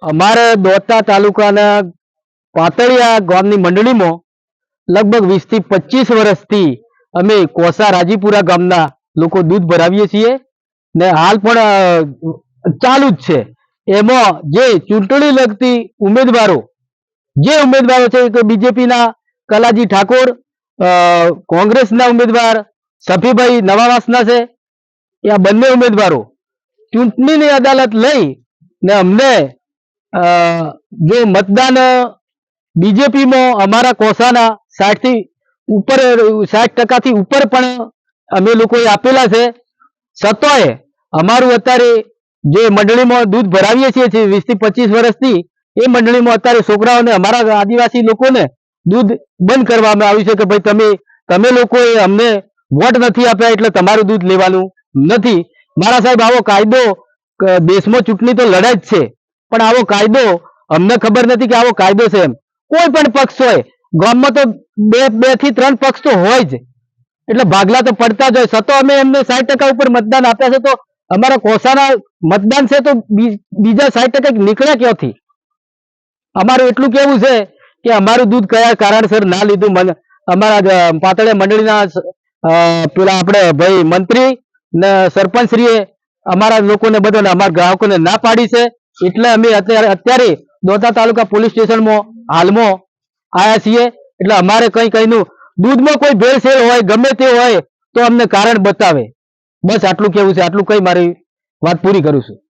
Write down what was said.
અમારે દોતા તાલુકાના પાતળિયા ગામની મંડળીમાં લગભગ 20 થી 25 વર્ષથી અમે કોસા રાજીપુરા ગામના લોકો દૂધ ભરાવીએ છીએ ને હાલ પણ ચાલુ જ છે। એમાં જે ચૂંટણી લગતી ઉમેદવારો છે કે બીજેપીના કલાજી ઠાકોર, કોંગ્રેસના ઉમેદવાર સફીભાઈ નવાવાસના છે, એ આ બંને ઉમેદવારો ચૂંટણીની અદાલત લઈ ને અમને जो मतदान बीजेपी में अमरा कोसाना 60 થી ઉપર 60% થી ઉપર પણ અમે લોકોએ આપેલા છે। છતાંય અમારું અત્યારે જે મંડળીમાં દૂધ ભરાવીએ છીએ 20 થી 25 વર્ષથી એ મંડળીમાં અત્યારે છોકરાઓને અમારા આદિવાસી લોકોને દૂધ બંધ કરવામાં આવ્યું છે કે ભાઈ તમે લોકોએ અમને વોટ નથી આપ્યા એટલે તમારું દૂધ લેવાનું નથી। મારા સાહેબ આવો કાયદો દેશમાં ચૂંટણી તો લડાય જ છે, પણ આવો કાયદો અમને ખબર નથી કે આવો કાયદો છે। એમ કોઈ પણ પક્ષ હોય ગામમાં તો બે થી 3 પક્ષ તો હોય જ, એટલે ભાગલા તો પડતા જ હોય। છતાં અમે એમને 60% ઉપર મતદાન આપ્યા છે, તો અમારા કોસાના મતદાન છે તો બીજા 60% નીકળ્યા ક્યાંથી? અમારું એટલું કેવું છે કે અમારું દૂધ કયા કારણસર ના લીધું, અમારા પાતળિયા મંડળીના પેલા આપણે ભાઈ મંત્રી ને સરપંચ શ્રીએ અમારા લોકોને બધાને અમારા ગ્રાહકોને ના પાડી છે। એટલે અમે અત્યારે દોતા તાલુકા પોલીસ સ્ટેશનમાં હાલમાં આયા છીએ। એટલે અમારે કઈનું દૂધમાં કોઈ ભેળસેળ હોય ગમે તે હોય તો અમને કારણ બતાવે, બસ આટલું કેવું છે। આટલું કઈ મારી વાત પૂરી કરું છું।